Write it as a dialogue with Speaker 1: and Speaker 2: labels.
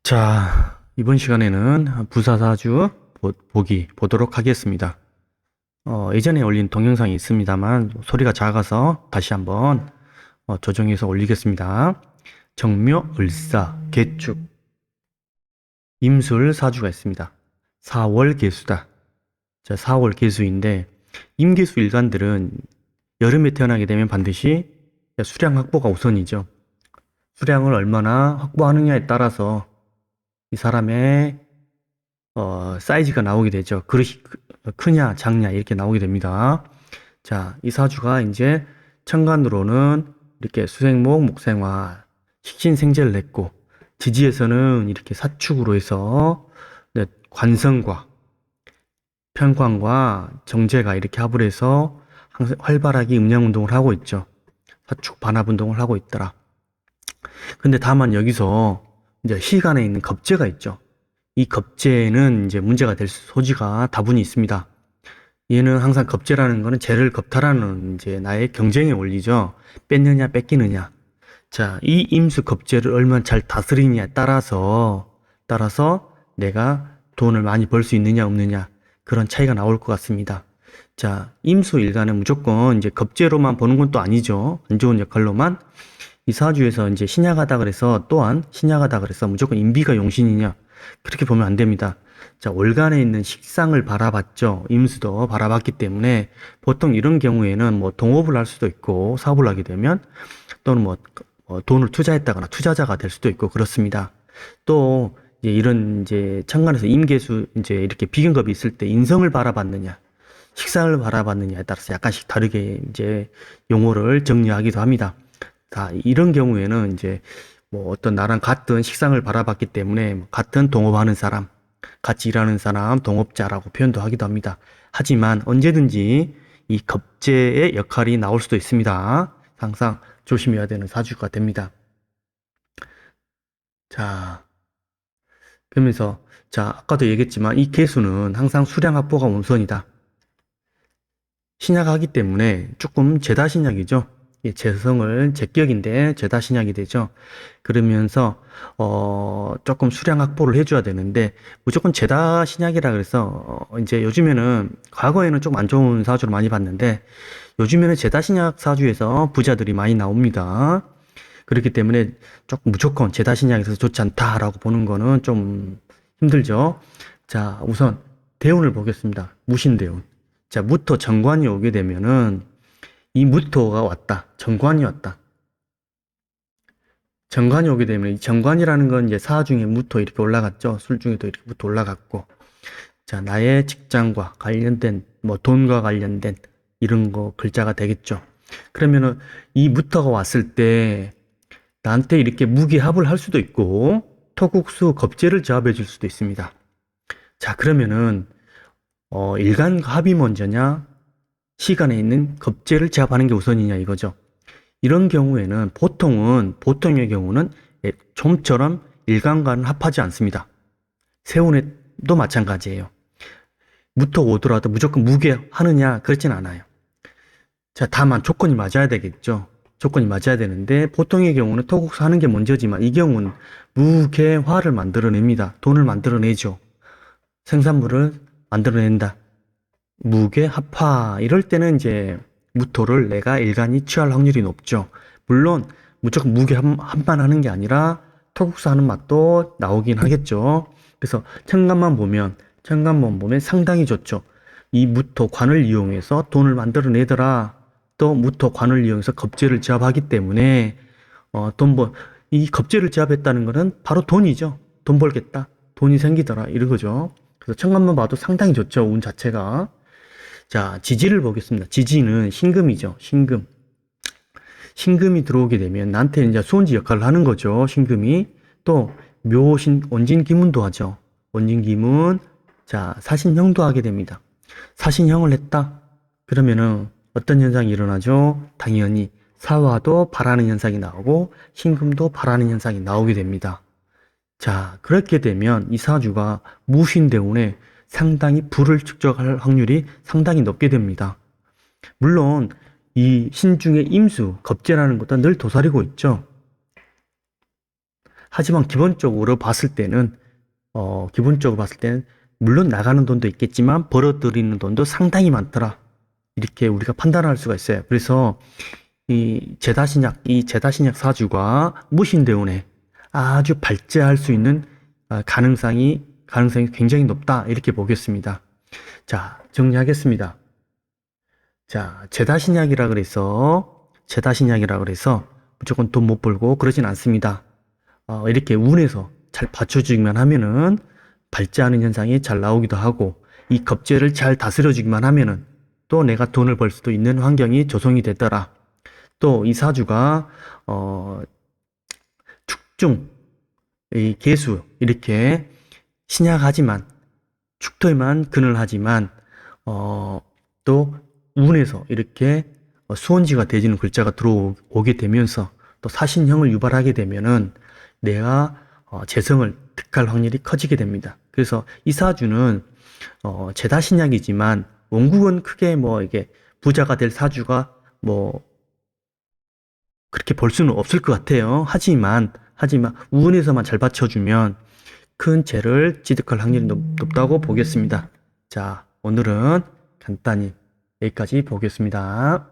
Speaker 1: 자, 이번 시간에는 부사사주 보기 보도록 하겠습니다. 예전에 올린 동영상이 있습니다만 소리가 작아서 다시 한번 조정해서 올리겠습니다. 정묘, 을사, 개축, 임술 사주가 있습니다. 4월 개수다. 자, 4월 개수인데 임계수 일간들은 여름에 태어나게 되면 반드시 수량 확보가 우선이죠. 수량을 얼마나 확보하느냐에 따라서 이 사람의 사이즈가 나오게 되죠. 그릇이 크냐 작냐 이렇게 나오게 됩니다. 자, 이 사주가 이제 천간으로는 이렇게 수생목, 목생화, 식신생재를 냈고 지지에서는 이렇게 사축으로 해서 네, 관성과 편관과 정제가 이렇게 합을 해서 항상 활발하게 음양운동을 하고 있죠. 사축 반합운동을 하고 있더라. 근데 다만 여기서 이제 시간에 있는 겁재가 있죠. 이 겁재는 이제 문제가 될 소지가 다분히 있습니다. 얘는 항상 겁재라는 거는 재를 겁탈하는 이제 나의 경쟁의 원리죠. 뺏느냐 뺏기느냐. 자, 이 임수 겁재를 얼마나 잘 다스리느냐에 따라서 내가 돈을 많이 벌 수 있느냐 없느냐 그런 차이가 나올 것 같습니다. 자, 임수 일간은 무조건 이제 겁재로만 보는 건 또 아니죠. 안 좋은 역할로만. 이 사주에서 이제 신약하다 그래서 또한 신약하다 그래서 무조건 인비가 용신이냐 그렇게 보면 안 됩니다. 자, 월간에 있는 식상을 바라봤죠. 임수도 바라봤기 때문에 보통 이런 경우에는 뭐 동업을 할 수도 있고 사업을 하게 되면 또는 뭐 돈을 투자했다거나 투자자가 될 수도 있고 그렇습니다. 또 이제 이런 이제 천간에서 임계수 이제 이렇게 비견급이 있을 때 인성을 바라봤느냐 식상을 바라봤느냐에 따라서 약간씩 다르게 이제 용어를 정리하기도 합니다. 다 이런 경우에는 이제 뭐 어떤 나랑 같은 식상을 바라봤기 때문에 뭐 같은 동업하는 사람, 같이 일하는 사람, 동업자라고 표현도 하기도 합니다. 하지만 언제든지 이 겁재의 역할이 나올 수도 있습니다. 항상 조심해야 되는 사주가 됩니다. 자, 그러면서 자, 아까도 얘기했지만 이 개수는 항상 수량 확보가 우선이다. 신약하기 때문에 조금 제다신약이죠. 재성을 제격인데 제다신약이 되죠. 그러면서 조금 수량 확보를 해줘야 되는데 무조건 제다신약이라 그래서 이제 요즘에는 과거에는 좀 안 좋은 사주를 많이 봤는데 요즘에는 제다신약 사주에서 부자들이 많이 나옵니다. 그렇기 때문에 조금 무조건 제다신약에서 좋지 않다라고 보는 거는 좀 힘들죠. 자, 우선 대운을 보겠습니다. 무신대운. 자, 무토 정관이 오게 되면은 이 무토가 왔다. 정관이 왔다. 정관이 오게 되면 이 정관이라는 건 이제 사 중에 무토 이렇게 올라갔죠. 술 중에도 이렇게 무토 올라갔고. 자, 나의 직장과 관련된 뭐 돈과 관련된 이런 거 글자가 되겠죠. 그러면은 이 무토가 왔을 때 나한테 이렇게 무기합을 할 수도 있고 토국수 겁재를 제압해 줄 수도 있습니다. 자, 그러면은 일간과 합이 먼저냐 시간에 있는 겁재를 제압하는 게 우선이냐 이거죠. 이런 경우에는 보통의 경우는 좀처럼 일간과는 합하지 않습니다. 세운에도 마찬가지예요. 무토 오더라도 무조건 무게 하느냐 그렇진 않아요. 자, 다만 조건이 맞아야 되겠죠. 조건이 맞아야 되는데 보통의 경우는 토국수 하는 게 먼저지만 이 경우는 무게화를 만들어냅니다. 돈을 만들어내죠. 생산물을 만들어낸다. 무게, 합화 이럴 때는 이제 무토를 내가 일간이 취할 확률이 높죠. 물론 무조건 무게 한만 하는 게 아니라 토국수 하는 맛도 나오긴 하겠죠. 그래서 천간만 보면 상당히 좋죠. 이 무토 관을 이용해서 돈을 만들어내더라. 또 무토 관을 이용해서 겁재를 제압하기 때문에 이 겁재를 제압했다는 것은 바로 돈이죠. 돈 벌겠다. 돈이 생기더라. 이러거죠. 그래서 천간만 봐도 상당히 좋죠. 운 자체가. 자, 지지를 보겠습니다. 지지는 신금이죠. 신금. 신금이 들어오게 되면 나한테 이제 수원지 역할을 하는 거죠. 신금이. 또 묘신, 원진기문도 하죠. 원진기문. 자, 사신형도 하게 됩니다. 사신형을 했다. 그러면은 어떤 현상이 일어나죠? 당연히 사화도 바라는 현상이 나오고 신금도 바라는 현상이 나오게 됩니다. 자, 그렇게 되면 이 사주가 무신대운에 상당히 불을 축적할 확률이 상당히 높게 됩니다. 물론 이 신중의 임수, 겁재라는 것도 늘 도사리고 있죠. 하지만 기본적으로 봤을 때는 물론 나가는 돈도 있겠지만 벌어들이는 돈도 상당히 많더라. 이렇게 우리가 판단할 수가 있어요. 그래서 이 제다신약 사주가 무신대운에 아주 발제할 수 있는 가능성이 굉장히 높다. 이렇게 보겠습니다. 자, 정리하겠습니다. 자, 제다신약이라 그래서 무조건 돈 못 벌고 그러진 않습니다. 이렇게 운에서 잘 받쳐주기만 하면은 발제하는 현상이 잘 나오기도 하고, 이 겁재를 잘 다스려주기만 하면은 또 내가 돈을 벌 수도 있는 환경이 조성이 되더라. 또 이 사주가 축중, 이 계수 이렇게 신약하지만 축토에만 근을 하지만 또 운에서 이렇게 수원지가 되지는 글자가 들어오게 되면서 또 사신형을 유발하게 되면은 내가 재성을 득할 확률이 커지게 됩니다. 그래서 이 사주는 제다신약이지만 원국은 크게 뭐 이게 부자가 될 사주가 뭐 그렇게 볼 수는 없을 것 같아요. 하지만 운에서만 잘 받쳐주면 큰 재를 취득할 확률이 높다고 보겠습니다. 자, 오늘은 간단히 여기까지 보겠습니다.